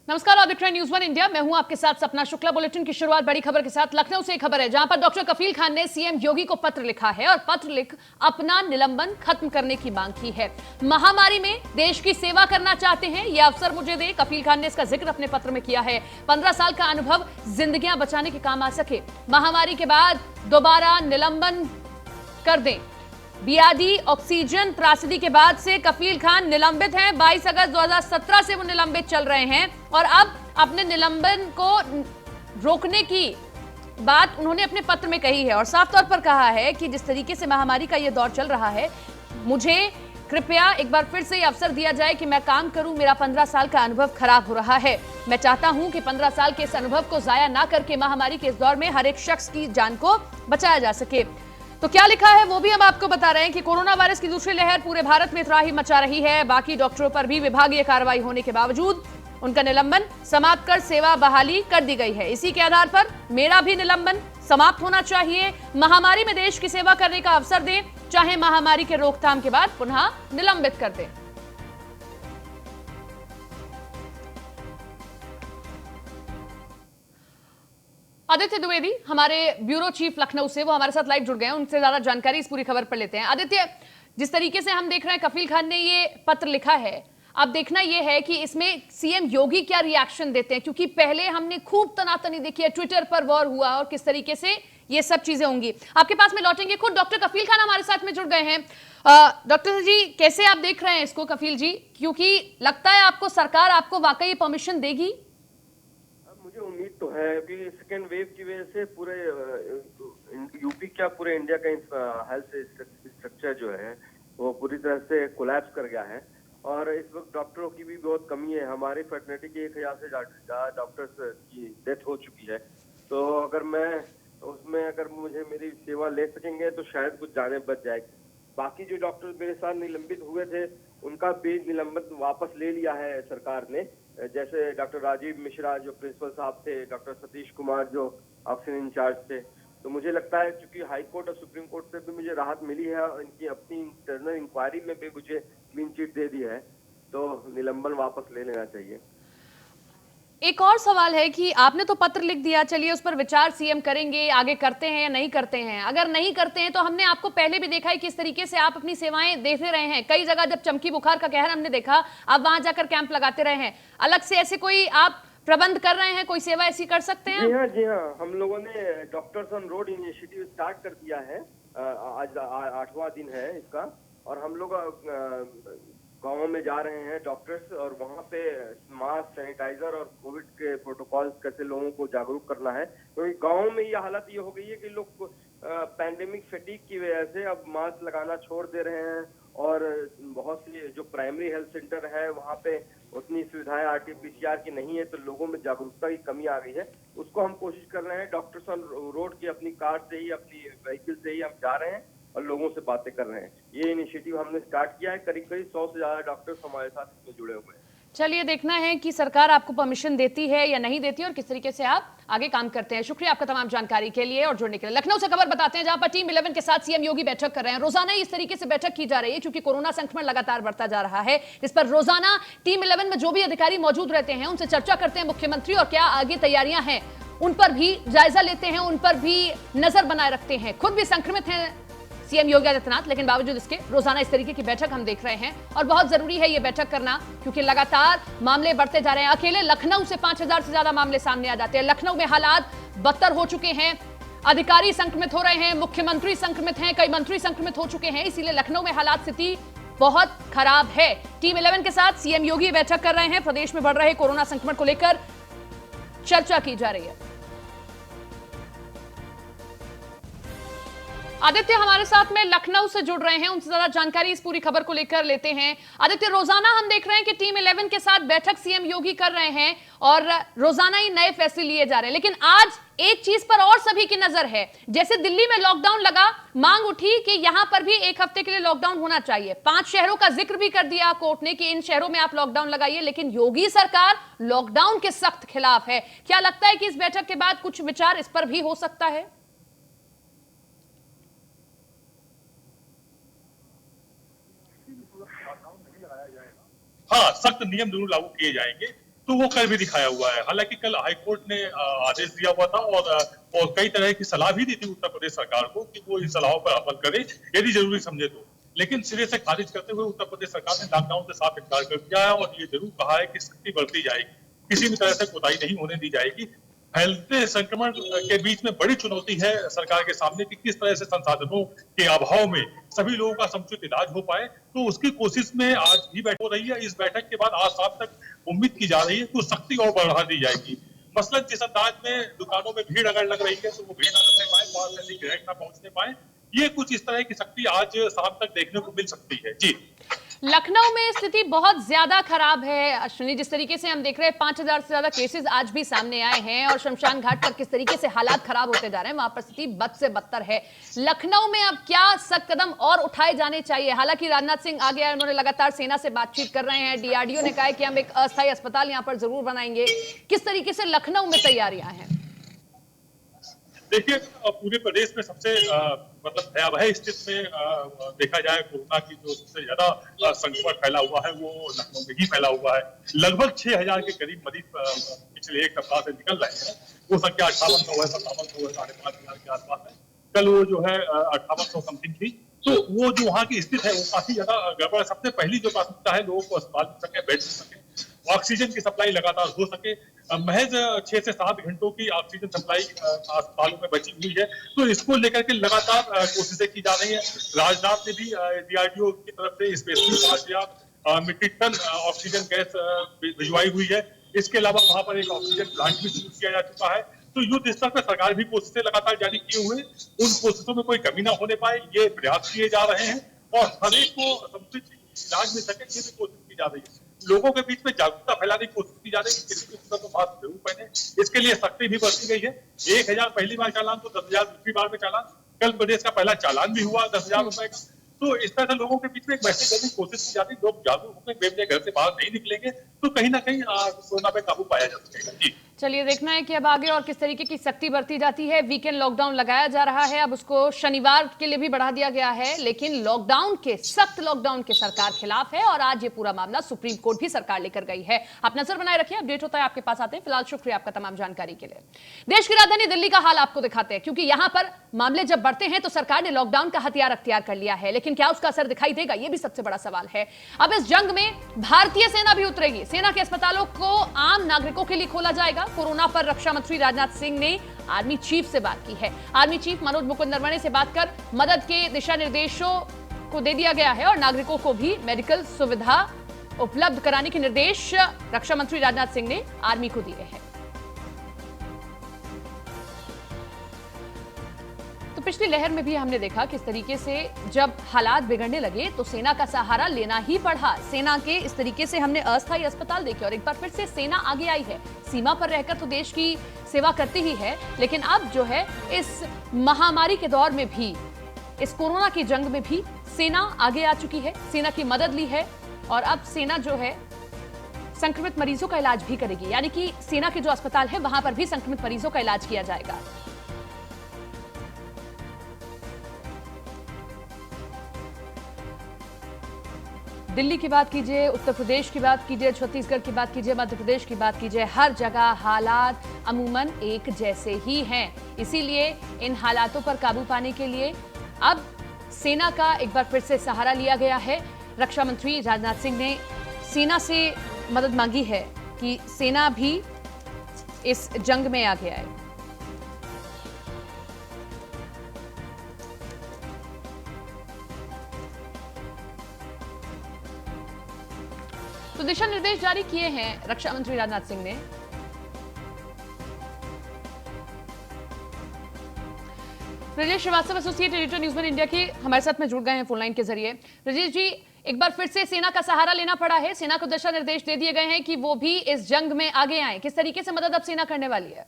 नमस्कार, आप देख रहे हैं न्यूज़ 1 इंडिया। मैं हूं आपके साथ सपना शुक्ला। बुलेटिन की शुरुआत बड़ी खबर के साथ लखनऊ से एक खबर है, जहां पर डॉक्टर कफील खान ने सीएम योगी को पत्र लिखा है और पत्र लिख अपना निलंबन खत्म करने की मांग की है। महामारी में देश की सेवा करना चाहते हैं, यह अवसर मुझे दे। कफील खान ने इसका जिक्र अपने पत्र में किया है। 15 साल का अनुभव जिंदगियां बचाने के काम आ सके। महामारी के बाद दोबारा निलंबन कर दें। बियादी ऑक्सीजन त्रासदी के बाद से कफील खान निलंबित हैं। 22 अगस्त 2017 से वो निलंबित चल रहे हैं और अब अपने निलंबन को रोकने की बात उन्होंने अपने पत्र में कही है और साफ तौर पर कहा है कि जिस तरीके से महामारी का ये दौर चल रहा है, मुझे कृपया एक बार फिर से ये अवसर दिया जाए कि मैं काम करूं। मेरा 15 साल का अनुभव खराब हो रहा है। मैं चाहता हूं कि 15 साल के इस अनुभव को जाया ना करके महामारी के इस दौर में हर एक शख्स की जान को बचाया जा सके। तो क्या लिखा है वो भी हम आपको बता रहे हैं कि कोरोना वायरस की दूसरी लहर पूरे भारत में त्राही मचा रही है। बाकी डॉक्टरों पर भी विभागीय कार्रवाई होने के बावजूद उनका निलंबन समाप्त कर सेवा बहाली कर दी गई है। इसी के आधार पर मेरा भी निलंबन समाप्त होना चाहिए। महामारी में देश की सेवा करने का अवसर दें, चाहे महामारी के रोकथाम के बाद पुनः निलंबित कर दें। आदित्य द्विवेदी हमारे ब्यूरो चीफ लखनऊ से, वो हमारे साथ लाइव जुड़ गए हैं। उनसे ज्यादा जानकारी इस पूरी खबर पर लेते हैं। आदित्य, जिस तरीके से हम देख रहे हैं कफील खान ने ये पत्र लिखा है, अब देखना यह है कि इसमें सीएम योगी क्या रिएक्शन देते हैं, क्योंकि पहले हमने खूब तनातनी देखी है, ट्विटर पर वॉर हुआ और किस तरीके से ये सब चीजें होंगी। आपके पास में लौटेंगे, खुद डॉक्टर कफील खान हमारे साथ में जुड़ गए हैं। डॉक्टर जी, कैसे आप देख रहे हैं इसको कफील जी, क्योंकि लगता है आपको सरकार आपको वाकई परमिशन देगी? मुझे उम्मीद तो है कि सेकेंड वेव की वजह से पूरे यूपी क्या पूरे इंडिया का हेल्थ स्ट्रक्चर जो है वो पूरी तरह से कोलैप्स कर गया है और इस वक्त डॉक्टरों की भी बहुत कमी है। हमारी फर्टिलिटी के 1000 से ज्यादा डॉक्टर्स की डेथ हो चुकी है। तो अगर मैं उसमें अगर मुझे मेरी सेवा ले सकेंगे तो शायद कुछ जाने बच जाएगी। बाकी जो डॉक्टर मेरे साथ निलंबित हुए थे उनका भी निलंबन वापस ले लिया है सरकार ने, जैसे डॉक्टर राजीव मिश्रा जो प्रिंसिपल साहब थे, डॉक्टर सतीश कुमार जो ऑक्सीजन इंचार्ज थे। तो मुझे लगता है क्योंकि हाई कोर्ट और सुप्रीम कोर्ट से भी मुझे राहत मिली है और इनकी अपनी इंटरनल इंक्वायरी में भी मुझे क्लीन चिट दे दी है, तो निलंबन वापस ले लेना चाहिए। एक और सवाल है कि आपने तो पत्र लिख दिया, चलिए उस पर विचार सीएम करेंगे, आगे करते हैं या नहीं करते हैं। अगर नहीं करते हैं तो हमने आपको पहले भी देखा है किस तरीके से आप अपनी सेवाएं देते रहे हैं। कई जगह जब चमकी बुखार का कहर हमने देखा, आप वहां जाकर कैंप लगाते रहे हैं। अलग से ऐसे कोई आप प्रबंध कर रहे हैं, कोई सेवा ऐसी कर सकते हैं? जी हाँ, हम लोगों ने doctors on road initiative start कर दिया है। आज 8वां दिन है इसका और हम लोग गाँव में जा रहे हैं डॉक्टर्स और वहाँ पे मास्क, सैनिटाइजर और कोविड के प्रोटोकॉल्स कैसे लोगों को जागरूक करना है, क्योंकि गाँव में ये हालत ये हो गई है कि लोग पैंडेमिक फटीग की वजह से अब मास्क लगाना छोड़ दे रहे हैं और बहुत सी जो प्राइमरी हेल्थ सेंटर है वहाँ पे उतनी सुविधाएं RT-PCR की नहीं है, तो लोगों में जागरूकता की कमी आ गई है। उसको हम कोशिश कर रहे हैं, डॉक्टर्स ऑन रोड की अपनी कार से ही, अपनी व्हीकल से ही हम जा रहे हैं और लोगों से बातें कर रहे हैं। ये इनिशिएटिव हमने स्टार्ट किया है। करीब 100 से ज्यादा डॉक्टर्स हमारे साथ इसमें जुड़े हुए हैं। चलिए देखना है कि सरकार आपको परमिशन देती है या नहीं देती और किस तरीके से आप आगे काम करते हैं। शुक्रिया आपका तमाम जानकारी के लिए और जुड़ने के लिए। लखनऊ से खबर बताते हैं, जहां पर टीम 11 के साथ सीएम योगी बैठक कर रहे हैं। रोजाना इस तरीके से बैठक की जा रही है क्योंकि कोरोना संक्रमण लगातार बढ़ता जा रहा है। इस पर रोजाना टीम 11 में जो भी अधिकारी मौजूद रहते हैं उनसे चर्चा करते हैं मुख्यमंत्री और क्या आगे तैयारियां हैं उन पर भी जायजा लेते हैं, उन पर भी नजर बनाए रखते हैं। खुद भी संक्रमित हैं सीएम योगी आदित्यनाथ, लेकिन बावजूद इसके रोजाना इस तरीके की बैठक हम देख रहे हैं और बहुत जरूरी है ये बैठक करना क्योंकि लगातार मामले बढ़ते जा रहे हैं। अकेले लखनऊ से 5000 से ज्यादा मामले सामने आ जाते हैं। लखनऊ में हालात बदतर हो चुके हैं, अधिकारी संक्रमित हो रहे हैं, मुख्यमंत्री संक्रमित हैं, कई मंत्री संक्रमित हो चुके हैं। इसीलिए लखनऊ में हालात स्थिति बहुत खराब है। टीम 11 के साथ सीएम योगी बैठक कर रहे हैं। प्रदेश में बढ़ रहे कोरोना संक्रमण को लेकर चर्चा की जा रही है। आदित्य हमारे साथ में लखनऊ से जुड़ रहे हैं, उनसे ज्यादा जानकारी इस पूरी खबर को लेकर लेते हैं। आदित्य, रोजाना हम देख रहे हैं कि टीम 11 के साथ बैठक सीएम योगी कर रहे हैं और रोजाना ही नए फैसले लिए जा रहे हैं, लेकिन आज एक चीज पर और सभी की नजर है। जैसे दिल्ली में लॉकडाउन लगा, मांग उठी कि यहां पर भी 1 हफ्ते के लिए लॉकडाउन होना चाहिए। 5 शहरों का जिक्र भी कर दिया कोर्ट ने कि इन शहरों में आप लॉकडाउन लगाइए, लेकिन योगी सरकार लॉकडाउन के सख्त खिलाफ है। क्या लगता है कि इस बैठक के बाद कुछ विचार इस पर भी हो सकता है? हाँ, सख्त नियम जरूर लागू किए जाएंगे तो वो कर भी दिखाया हुआ है। हालांकि कल हाईकोर्ट ने आदेश दिया हुआ था और कई तरह की सलाह भी दी थी उत्तर प्रदेश सरकार को कि वो इन सलाहों पर अमल करे यदि जरूरी समझे तो। लेकिन सिरे से खारिज करते हुए उत्तर प्रदेश सरकार ने लॉकडाउन से साफ इनकार कर दिया है और ये जरूर कहा है कि सख्ती बरती जाएगी, किसी भी तरह से कोताही नहीं होने दी जाएगी। फैलते संक्रमण के बीच में बड़ी चुनौती है सरकार के सामने कि किस तरह से संसाधनों के अभाव में सभी लोगों का समुचित इलाज हो पाए, तो उसकी कोशिश में आज भी बैठक हो रही है। इस बैठक के बाद आज शाम तक उम्मीद की जा रही है कि सख्ती और बढ़ा दी जाएगी। मसलन जिस अंदाज में दुकानों में भीड़ अगर लग रही है तो वो भीड़ न लगने पाए, वहां से ग्राहक न पहुंचने पाए, ये कुछ इस तरह की सख्ती आज शाम तक देखने को मिल सकती है। जी, लखनऊ में स्थिति बहुत ज्यादा खराब है अश्विनी। जिस तरीके से हम देख रहे हैं 5000 से ज्यादा केसेस आज भी सामने आए हैं और शमशान घाट पर किस तरीके से हालात खराब होते जा रहे हैं, वहां पर स्थिति बद से बदतर है। लखनऊ में अब क्या सख्त कदम और उठाए जाने चाहिए? हालांकि राजनाथ सिंह आगे आए, उन्होंने लगातार सेना से बातचीत कर रहे हैं। डीआरडीओ ने कहा है कि हम एक अस्थायी अस्पताल यहां पर जरूर बनाएंगे। किस तरीके से लखनऊ में तैयारियां हैं? देखिए, पूरे प्रदेश में सबसे मतलब भयावह स्थिति में देखा जाए कोरोना की जो सबसे ज्यादा संक्रमण फैला हुआ है वो लखनऊ में ही फैला हुआ है। लगभग 6000 के करीब मरीज पिछले एक सप्ताह से निकल रहे हैं। वो संख्या 5800 है, 5700 है, 5500 के आसपास है। कल वो जो है 5800 समथिंग थी। तो वो जो वहाँ की स्थिति है वो काफी ज्यादा गड़बड़ है। सबसे पहली जो प्राथमिकता है लोगों को अस्पताल मिल सके, बेड मिल सके, ऑक्सीजन की सप्लाई लगातार हो सके। महज 6 से 7 घंटों की ऑक्सीजन सप्लाई अस्पतालों में बची हुई है, तो इसको लेकर के लगातार कोशिशें की जा रही है। राजनाथ ने भी डीआरडीओ की तरफ से specially 5000 metric ton oxygen gas भिजवाई हुई है। इसके अलावा वहां पर एक ऑक्सीजन प्लांट भी शुरू किया जा चुका है। तो युद्ध स्तर पर सरकार भी कोशिशें लगातार जारी किए हुए, उन कोशिशों में कोई कमी ना होने पाए ये प्रयास किए जा रहे हैं और हर एक को समुचित इलाज मिल सके ये भी कोशिश की जा रही है। लोगों के बीच में जागरूकता फैलाने की कोशिश की जा रही है कि मास्क जरूर पहने। इसके लिए सख्ती भी बरती गई है। 1000 पहली बार चालान तो 10,000 दूसरी बार में चालान। कल प्रदेश का पहला चालान भी हुआ 10,000 रुपए का। तो इस तरह से लोगों के बीच में एक मैसेज देने की कोशिश की जाती है। लोग जागरूक होकर वे अपने घर से बाहर नहीं निकलेंगे तो कहीं ना कहीं कोरोना पे काबू पाया जा सकेगा। जी, चलिए देखना है कि अब आगे और किस तरीके की सख्ती बरती जाती है। वीकेंड लॉकडाउन लगाया जा रहा है, अब उसको शनिवार के लिए भी बढ़ा दिया गया है, लेकिन सख्त लॉकडाउन के सरकार खिलाफ है और आज ये पूरा मामला सुप्रीम कोर्ट भी सरकार लेकर गई है। आप नजर बनाए रखिए, अपडेट होता है आपके पास आते हैं। फिलहाल शुक्रिया आपका तमाम जानकारी के लिए। देश की राजधानी दिल्ली का हाल आपको दिखाते हैं, क्योंकि यहां पर मामले जब बढ़ते हैं तो सरकार ने लॉकडाउन का हथियार अख्तियार कर लिया है, लेकिन क्या उसका असर दिखाई देगा, यह भी सबसे बड़ा सवाल है। अब इस जंग में भारतीय सेना भी उतरेगी। सेना के अस्पतालों को आम नागरिकों के लिए खोला जाएगा। कोरोना पर रक्षा मंत्री राजनाथ सिंह ने आर्मी चीफ से बात की है। आर्मी चीफ मनोज मुकुंद नरवणे से बात कर मदद के दिशा निर्देशों को दे दिया गया है और नागरिकों को भी मेडिकल सुविधा उपलब्ध कराने के निर्देश रक्षा मंत्री राजनाथ सिंह ने आर्मी को दिए हैं। तो पिछली लहर में भी हमने देखा किस तरीके से जब हालात बिगड़ने लगे तो सेना का सहारा लेना ही पड़ा। सेना के इस तरीके से हमने अस्थायी अस्पताल देखे और एक बार फिर से सेना आगे आई है। सीमा पर रहकर तो देश की सेवा करती ही है, लेकिन अब जो है इस महामारी के दौर में भी, इस कोरोना की जंग में भी सेना आगे आ चुकी है। सेना की मदद ली है और अब सेना जो है संक्रमित मरीजों का इलाज भी करेगी, यानी कि सेना के जो अस्पताल है वहां पर भी संक्रमित मरीजों का इलाज किया जाएगा। दिल्ली की बात कीजिए, उत्तर प्रदेश की बात कीजिए, छत्तीसगढ़ की बात कीजिए, मध्य प्रदेश की बात कीजिए, हर जगह हालात अमूमन एक जैसे ही हैं। इसीलिए इन हालातों पर काबू पाने के लिए अब सेना का एक बार फिर से सहारा लिया गया है। रक्षा मंत्री राजनाथ सिंह ने सेना से मदद मांगी है कि सेना भी इस जंग में आगे आए। तो दिशा निर्देश जारी किए हैं रक्षा मंत्री राजनाथ सिंह ने। Rajesh Srivastava, associate editor news one India के हमारे साथ में जुड़ गए हैं फोन लाइन के जरिए। राजेश जी, एक बार फिर से सेना का सहारा लेना पड़ा है। सेना को दिशा निर्देश दे दिए गए हैं कि वो भी इस जंग में आगे आए। किस तरीके से मदद अब सेना करने वाली है?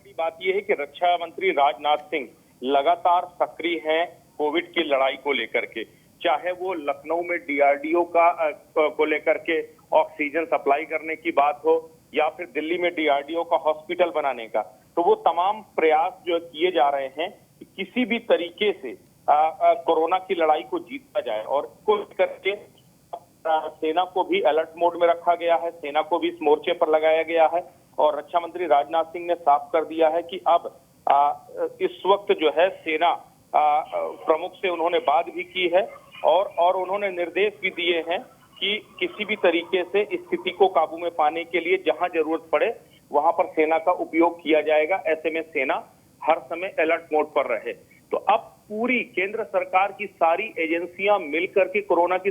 बड़ी बात यह है कि रक्षा मंत्री राजनाथ सिंह लगातार सक्रिय हैं कोविड की लड़ाई को लेकर के, चाहे वो लखनऊ में डीआरडीओ को लेकर के ऑक्सीजन सप्लाई करने की बात हो या फिर दिल्ली में डीआरडीओ का हॉस्पिटल बनाने का। तो वो तमाम प्रयास जो किए जा रहे हैं कि किसी भी तरीके से कोरोना की लड़ाई को जीता जाए और इसको लेकर के सेना को भी अलर्ट मोड में रखा गया है, सेना को भी इस मोर्चे पर लगाया गया है और रक्षा मंत्री राजनाथ सिंह ने साफ कर दिया है कि अब इस वक्त जो है सेना प्रमुख से उन्होंने बात भी की है और उन्होंने निर्देश भी दिए हैं कि किसी भी तरीके से स्थिति को काबू में पाने के लिए जहां जरूरत पड़े वहां पर सेना का उपयोग किया जाएगा। ऐसे में सेना हर समय अलर्ट मोड पर रहे। तो अब पूरी केंद्र सरकार की सारी एजेंसियां मिलकर के कोरोना की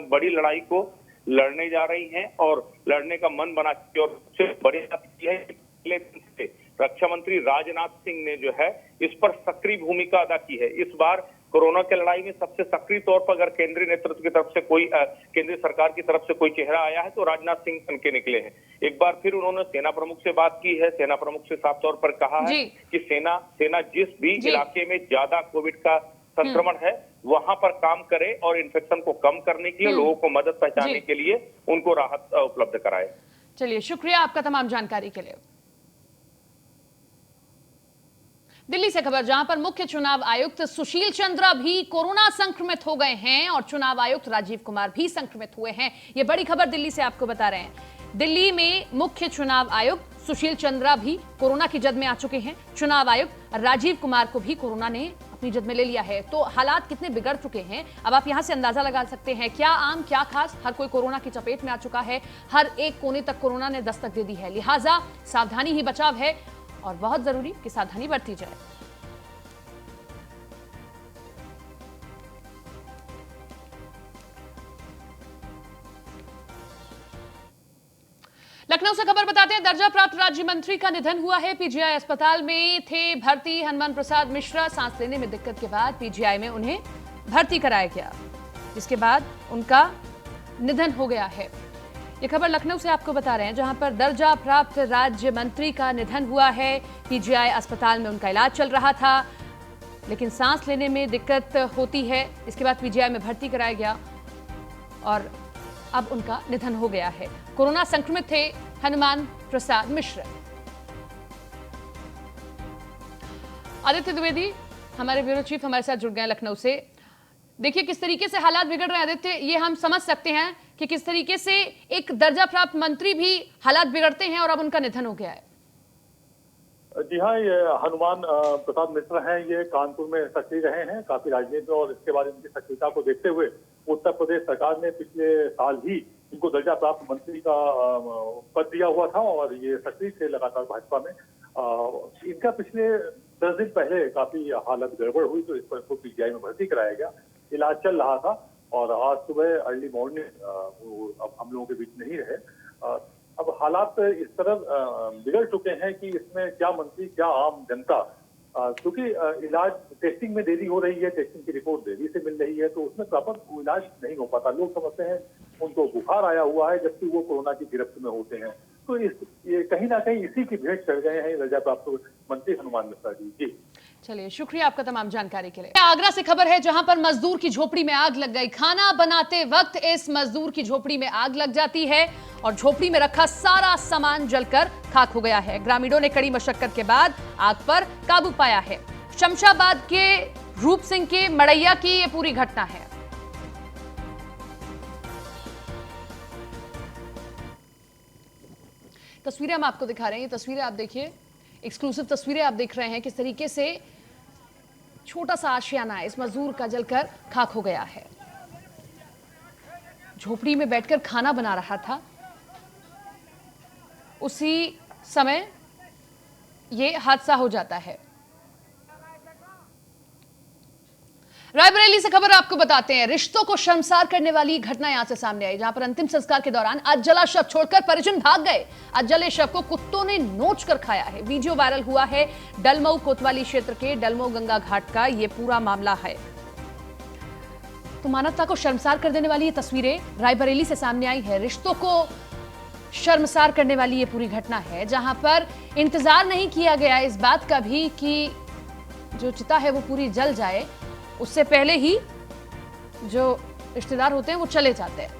बड़ी लड़ाई को लड़ने जा रही हैं और लड़ने का मन बना चुकी है। और सबसे बड़ी बात यह है कि रक्षा मंत्री राजनाथ सिंह ने जो है इस पर सक्रिय भूमिका अदा की है। इस बार कोरोना की लड़ाई में सबसे सक्रिय तौर पर अगर केंद्रीय नेतृत्व की तरफ से कोई केंद्रीय सरकार की तरफ से कोई चेहरा आया है तो राजनाथ सिंह बन के निकले हैं। एक बार फिर उन्होंने सेना प्रमुख से बात की है। सेना प्रमुख से साफ तौर पर कहा है कि सेना जिस भी इलाके में ज्यादा कोविड का संक्रमण है वहां पर काम करे और इन्फेक्शन को कम करने के लिए, लोगों को मदद पहुंचाने के लिए उनको राहत उपलब्ध कराए। चलिए, शुक्रिया आपका तमाम जानकारी के लिए। दिल्ली से खबर, जहां पर मुख्य चुनाव आयुक्त सुशील चंद्रा भी कोरोना संक्रमित हो गए हैं और चुनाव आयुक्त राजीव कुमार भी संक्रमित हुए हैं। यह बड़ी खबर दिल्ली से आपको बता रहे हैं। दिल्ली में मुख्य चुनाव आयुक्त सुशील चंद्रा भी कोरोना की जद में आ चुके हैं। चुनाव आयुक्त राजीव कुमार को भी कोरोना ने अपनी जद में ले लिया है। तो हालात कितने बिगड़ चुके हैं, अब आप यहां से अंदाजा लगा सकते हैं। क्या आम क्या खास, हर कोई कोरोना की चपेट में आ चुका है। हर एक कोने तक कोरोना ने दस्तक दे दी है। लिहाजा सावधानी ही बचाव है और बहुत जरूरी कि सावधानी बरती जाए। लखनऊ से खबर बताते हैं, दर्जा प्राप्त राज्य मंत्री का निधन हुआ है। पीजीआई अस्पताल में थे भर्ती हनुमान प्रसाद मिश्रा। सांस लेने में दिक्कत के बाद पीजीआई में उन्हें भर्ती कराया गया, जिसके बाद उनका निधन हो गया है। यह खबर लखनऊ से आपको बता रहे हैं, जहां पर दर्जा प्राप्त राज्य मंत्री का निधन हुआ है। पीजीआई अस्पताल में उनका इलाज चल रहा था, लेकिन सांस लेने में दिक्कत होती है। इसके बाद पीजीआई में भर्ती कराया गया और अब उनका निधन हो गया है। कोरोना संक्रमित थे हनुमान प्रसाद मिश्र। आदित्य द्विवेदी हमारे ब्यूरो चीफ हमारे साथ जुड़ गए लखनऊ से। देखिए किस तरीके से हालात बिगड़ रहे हैं आदित्य, ये हम समझ सकते हैं कि किस तरीके से एक दर्जा प्राप्त मंत्री भी हालात बिगड़ते हैं और अब उनका निधन हो गया है। जी हाँ, ये हनुमान प्रसाद मिश्र हैं, ये कानपुर में सक्रिय रहे हैं काफी राजनीति में, और इसके बाद इनकी सक्रियता को देखते हुए उत्तर प्रदेश सरकार ने पिछले साल ही इनको दर्जा प्राप्त मंत्री का पद दिया हुआ था और ये सक्रिय थे लगातार भाजपा में। इनका पिछले 10 दिन पहले काफी हालत गड़बड़ हुई तो इस पर इसको पीजीआई में भर्ती कराया गया। इलाज चल रहा था और आज सुबह अर्ली मॉर्निंग वो अब हम लोगों के बीच नहीं रहे। अब हालात इस तरह बिगड़ चुके हैं कि इसमें क्या मंत्री क्या आम जनता, क्योंकि इलाज टेस्टिंग में देरी हो रही है, टेस्टिंग की रिपोर्ट देरी से मिल रही है तो उसमें प्रॉपर इलाज नहीं हो पाता। लोग समझते हैं उनको बुखार आया हुआ है जबकि वो कोरोना की गिरफ्त में होते हैं। तो ये कहीं ना कहीं इसी की भेंट चढ़ गए हैं दर्जा प्राप्त मंत्री हनुमान मिश्रा जी। चलिए, शुक्रिया आपका तमाम जानकारी के लिए। आगरा से खबर है, जहां पर मजदूर की झोपड़ी में आग लग गई। खाना बनाते वक्त इस मजदूर की झोपड़ी में आग लग जाती है और झोपड़ी में रखा सारा सामान जलकर खाक हो गया है। ग्रामीणों ने कड़ी मशक्कत के बाद आग पर काबू पाया है। शमशाबाद के रूप सिंह के मड़ैया की ये पूरी घटना है। तस्वीरें हम आपको दिखा रहे हैं, ये तस्वीरें आप देखिए, एक्सक्लूसिव तस्वीरें आप देख रहे हैं किस तरीके से छोटा सा आशियाना इस मजदूर का जलकर खाक हो गया है। झोपड़ी में बैठकर खाना बना रहा था, उसी समय यह हादसा हो जाता है। रायबरेली से खबर आपको बताते हैं, रिश्तों को शर्मसार करने वाली घटना यहां से सामने आई, जहां पर अंतिम संस्कार के दौरान अधजला शव छोड़कर परिजन भाग गए। अधजले शव को कुत्तों ने नोच कर खाया है। वीडियो वायरल हुआ है। डलमऊ कोतवाली क्षेत्र के डलमऊ गंगा घाट का यह पूरा मामला है। तो मानवता को शर्मसार कर देने वाली ये तस्वीरें रायबरेली से सामने आई है। रिश्तों को शर्मसार करने वाली ये पूरी घटना है, जहां पर इंतजार नहीं किया गया इस बात का भी कि जो चिता है वो पूरी जल जाए, उससे पहले ही जो रिश्तेदार होते हैं वो चले जाते हैं।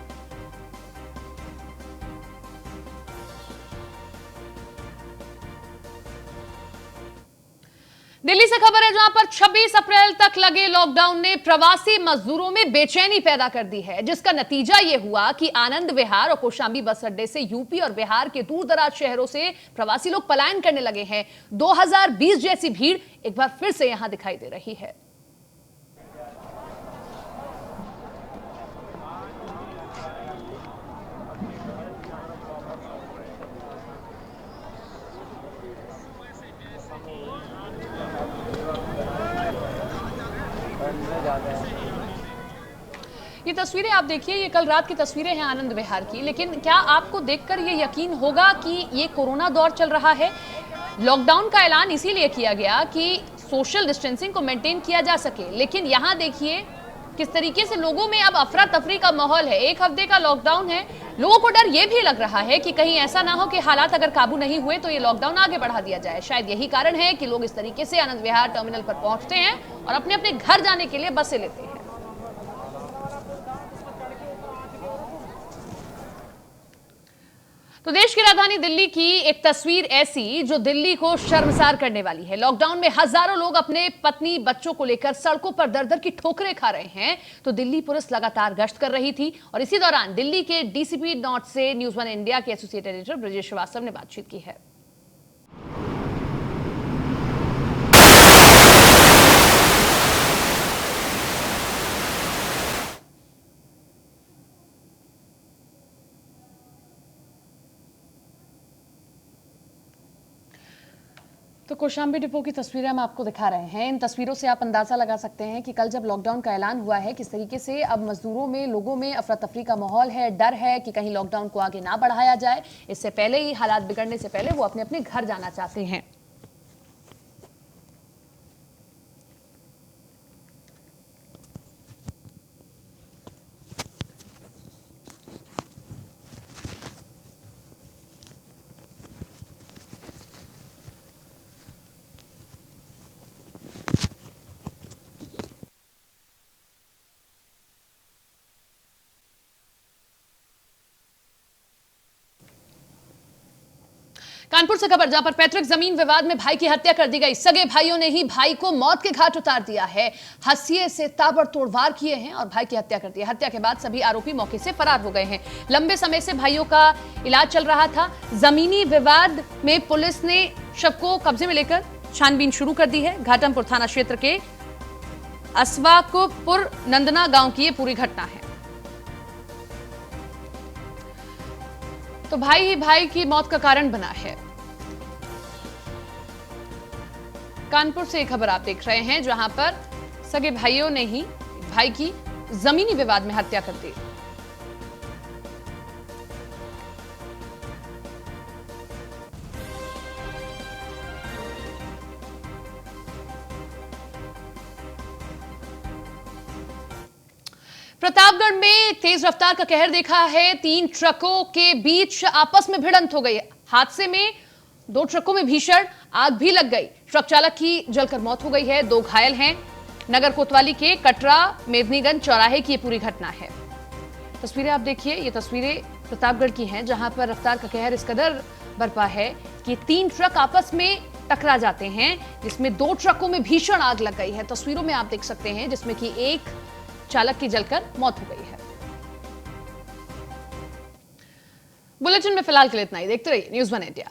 दिल्ली से खबर है जहां पर 26 अप्रैल तक लगे लॉकडाउन ने प्रवासी मजदूरों में बेचैनी पैदा कर दी है, जिसका नतीजा यह हुआ कि आनंद विहार और कौशांबी बस अड्डे से यूपी और बिहार के दूर दराज शहरों से प्रवासी लोग पलायन करने लगे हैं। 2020 जैसी भीड़ एक बार फिर से यहां दिखाई दे रही है। ये तस्वीरें आप देखिए, ये कल रात की तस्वीरें हैं आनंद विहार की। लेकिन क्या आपको देखकर ये यकीन होगा कि ये कोरोना दौर चल रहा है? लॉकडाउन का ऐलान इसीलिए किया गया कि सोशल डिस्टेंसिंग को मेंटेन किया जा सके, लेकिन यहां देखिए किस तरीके से लोगों में अब अफरा तफरी का माहौल है। 1 हफ्ते का लॉकडाउन है, लोगों को डर ये भी लग रहा है कि कहीं ऐसा ना हो कि हालात अगर काबू नहीं हुए तो ये लॉकडाउन आगे बढ़ा दिया जाए। शायद यही कारण है कि लोग इस तरीके से आनंद विहार टर्मिनल पर पहुंचते हैं और अपने अपने घर जाने के लिए बसें लेते हैं। तो देश की राजधानी दिल्ली की एक तस्वीर ऐसी जो दिल्ली को शर्मसार करने वाली है। लॉकडाउन में हजारों लोग अपने पत्नी बच्चों को लेकर सड़कों पर दर दर की ठोकरें खा रहे हैं, तो दिल्ली पुलिस लगातार गश्त कर रही थी और इसी दौरान दिल्ली के डीसीपी नॉर्थ से न्यूज़ 1 इंडिया के एसोसिएट एडिटर ब्रजेश श्रीवास्तव ने बातचीत की है। तो कौशांबी डिपो की तस्वीरें हम आपको दिखा रहे हैं। इन तस्वीरों से आप अंदाजा लगा सकते हैं कि कल जब लॉकडाउन का ऐलान हुआ है, किस तरीके से अब मजदूरों में, लोगों में अफरा तफरी का माहौल है, डर है कि कहीं लॉकडाउन को आगे ना बढ़ाया जाए। इससे पहले ही, हालात बिगड़ने से पहले वो अपने अपने घर जाना चाहते हैं। कानपुर से खबर, जहां पर पैतृक जमीन विवाद में भाई की हत्या कर दी गई। सगे भाइयों ने ही भाई को मौत के घाट उतार दिया है। हंसिए से ताबड़तोड़ वार किए हैं और भाई की हत्या कर दी। हत्या के बाद सभी आरोपी मौके से फरार हो गए हैं। लंबे समय से भाइयों का इलाज चल रहा था। जमीनी विवाद में पुलिस ने शव को कब्जे में लेकर छानबीन शुरू कर दी है। घाटमपुर थाना क्षेत्र के असवाकुपुर नंदना गांव की यह पूरी घटना है। तो भाई ही भाई की मौत का कारण बना है। कानपुर से एक खबर आप देख रहे हैं, जहां पर सगे भाइयों ने ही भाई की जमीनी विवाद में हत्या कर दी। प्रतापगढ़ में तेज रफ्तार का कहर देखा है। 3 ट्रकों के बीच आपस में भिड़ंत हो गई। हादसे में 2 ट्रकों में भीषण आग भी लग गई। ट्रक चालक की जलकर मौत हो गई है, 2 घायल हैं। नगर कोतवाली के कटरा मेदनीगंज चौराहे की ये पूरी घटना है। तस्वीरें आप देखिए, ये तस्वीरें प्रतापगढ़ की हैं, जहां पर रफ्तार का कहर इस कदर बरपा है कि 3 ट्रक आपस में टकरा जाते हैं, जिसमें 2 ट्रकों में भीषण आग लग गई है। तस्वीरों में आप देख सकते हैं, जिसमें कि एक चालक की जलकर मौत हो गई है। बुलेटिन में फिलहाल के लिए इतना ही। देखते रहिए न्यूज़ 1 इंडिया।